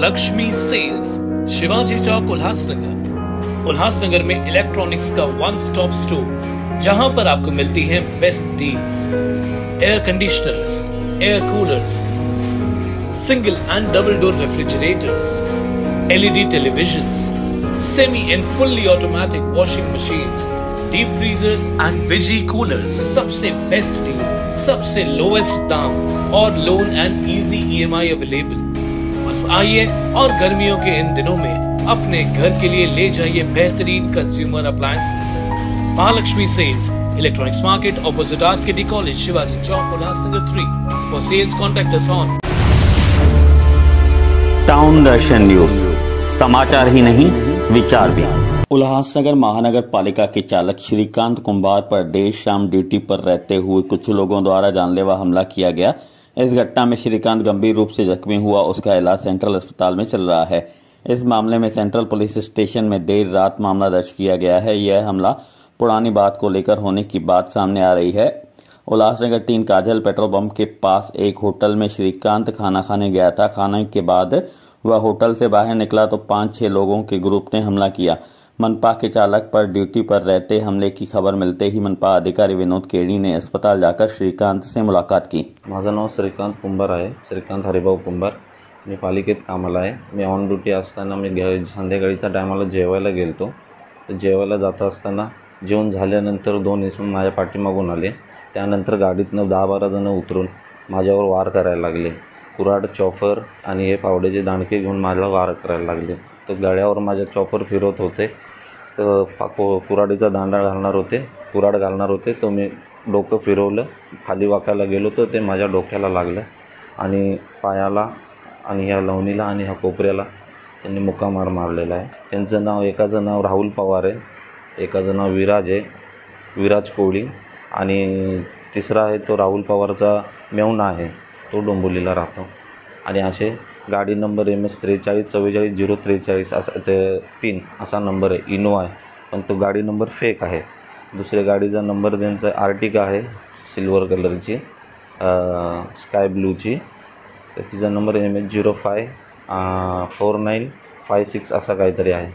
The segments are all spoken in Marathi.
महालक्ष्मी सेल्स, शिवाजी चौक, उल्लासनगर। उल्लासनगर में इलेक्ट्रॉनिक्स का वन स्टॉप स्टोर, जहां पर आपको मिलती है best deals. Air conditioners, air coolers, single and double door refrigerators, LED televisions, semi and fully automatic washing machines, deep freezers and visi coolers. सबसे बेस्ट डील, सबसे लोएस्ट दाम और loan and easy EMI available. बस आइए और गर्मियों के इन दिनों में अपने घर के लिए ले जाइए बेहतरीन consumer appliances. Mahalakshmi sales, electronics market, opposite RKD college, Shivaji Chowk, Ulhasnagar 3। For sales contact us on. Town Darshan news, समाचार ही नहीं विचार भी। उल्लासनगर महानगर पालिका के चालक श्रीकांत कुंभार पर देर शाम ड्यूटी पर रहते हुए कुछ लोगों द्वारा जानलेवा हमला किया गया। इस घटना में श्रीकांत गंभीर रूप से जख्मी हुआ, उसका इलाज सेंट्रल अस्पताल में चल रहा है। इस मामले में सेंट्रल पुलिस स्टेशन में देर रात मामला दर्ज किया गया है। यह हमला पुरानी बात को लेकर होने की बात सामने आ रही है। उल्लासनगर 3 काजल पेट्रोल पंप के पास एक होटल में श्रीकांत खाना खाने गया था। खाने के बाद वह होटल से बाहर निकला तो 5-6 लोगों के ग्रुप ने हमला किया। मनपा के चालक पर ड्यूटी पर रहते हमले की खबर मिलते ही मनपा अधिकारी विनोद केड़ी ने अस्पताल जाकर श्रीकांत से मुलाकात की। माझं नाव श्रीकांत कुंभार आहे, श्रीकांत हरिभाऊ कुंभार। मी पालिकेत कामाला आहे। मी ऑन ड्यूटी असताना मी संध्याकाळीच्या टायमाला जेवायला गेलतो। तर जेवायला जात असताना जेवण झाल्यानंतर 2 इसम माझ्या पाठीमागून आले। त्यानंतर गाडीतनं 10-12 जण उतरून माझ्यावर वार करायला लागले। कुऱ्हाड, चॉपर आणि हे पावड्याचे दांडके घेऊन मला वार करायला लागले। तर गाड्यावर माझ्या चॉपर फिरवत होते, तर कुऱ्हाडीचा दांडा घालणार होते, कुऱ्हाड घालणार होते। तर मी डोकं फिरवलं, खाली वाकायला गेलो तर ते माझ्या डोक्याला लागलं आणि पायाला आणि ह्या लवणीला आणि ह्या कोपऱ्याला त्यांनी मुक्कामार मारलेला आहे। त्यांचं नाव, एकाचं नाव राहुल पवार आहे, एकाचं नाव विराज आहे, विराज कोळी, आणि तिसरा आहे तो राहुल पवारचा मेवणा आहे, तो डोंबिवलीला राहतो। आणि असे गाडी नंबर MS 43444043 असा ते 3 असा नंबर आहे, इनोवा आहे, पण तो गाडी नंबर फेक आहे। दुसऱ्या गाडीचा नंबर त्यांचा आर्टिका आहे, सिल्वर कलरची, स्काय ब्लूची, तर तिचा नंबर MS 054956 असा काहीतरी आहे।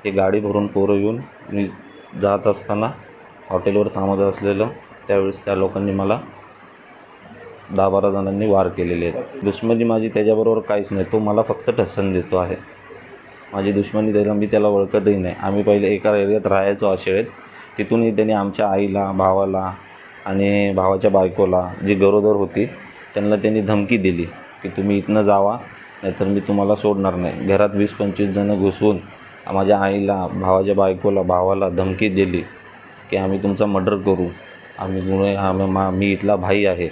ही गाडी भरून पोरं येऊन मी जात असताना हॉटेलवर थांबत असलेलं त्यावेळेस त्या लोकांनी मला 10-12 जणांनी वार केलेले आहेत। दुश्मनी माझी त्याच्याबरोबर काहीच नाही, तो मला फक्त ठसन देतो आहे। माझी दुश्मनी त्याला, मी त्याला ओळखतही नाही। आम्ही पहिले एका एरियात राहायचो आशेळेत, तिथूनही त्याने आमच्या आईला, भावाला आणि भावाच्या बायकोला, जी गरोदर होती, त्यांना त्यांनी धमकी दिली की तुम्ही इथनं जावा, नाहीतर मी तुम्हाला सोडणार नाही। घरात 20-25 जणं घुसवून माझ्या आईला, भावाच्या बायकोला, भावाला धमकी दिली की आम्ही तुमचा मर्डर करू, मी इथला भाई आहे,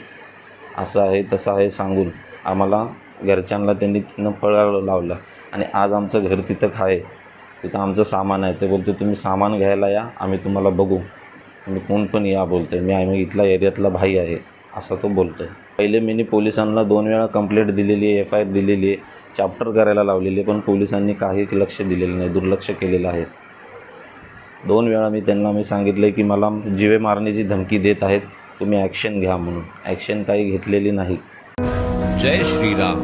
असं आहे तसं आहे सांगून आम्हाला घरच्यांना त्यांनी तिथनं पळायला लावलं। आणि आज आमचं घर तिथं आहे, तिथं आमचं सामान आहे। ते बोलतो तुम्ही सामान घ्यायला या, आम्ही तुम्हाला बघू, तुम्ही कोण पण या बोलते, आम्ही इथला एरियातला भाई आहे असं तो बोलतो आहे। पहिले मी पोलिसांना 2 वेळा कंप्लेंट दिलेली आहे, FIR दिलेली आहे, चॅप्टर करायला लावलेली आहे, पण पोलिसांनी काही लक्ष दिलेलं नाही, दुर्लक्ष केलेलं आहे। 2 वेळा मी सांगितलं की मला जीवे मारण्याची धमकी देत आहेत, तुम्ही ॲक्शन घ्या म्हणून। ॲक्शन काही घेतलेली नाही। जय श्री राम।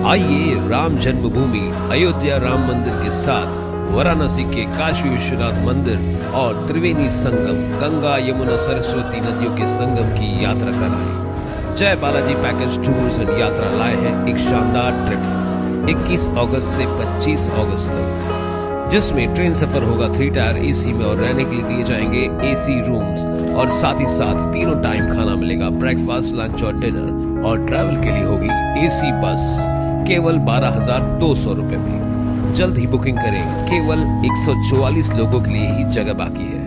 आइए राम जन्मभूमि अयोध्या राम मंदिर के साथ वाराणसी के काशी विश्वनाथ मंदिर और त्रिवेणी संगम, गंगा यमुना सरस्वती नदियों के संगम की यात्रा कराएं। जय बालाजी पैकेज टूर्स एंड यात्रा लाए हैं एक शानदार ट्रिप 21 अगस्त से 25 अगस्त तक, जिसमें ट्रेन सफर होगा 3 टायर AC में और रहने के लिए दिए जाएंगे AC रूम्स, और साथ ही साथ तीनों टाइम खाना मिलेगा, ब्रेकफास्ट, लंच और डिनर। और ट्रैवल के लिए होगी AC बस केवल 12,200 रुपए में। जल्द ही बुकिंग करें, केवल 144 लोगों के लिए ही जगह बाकी है।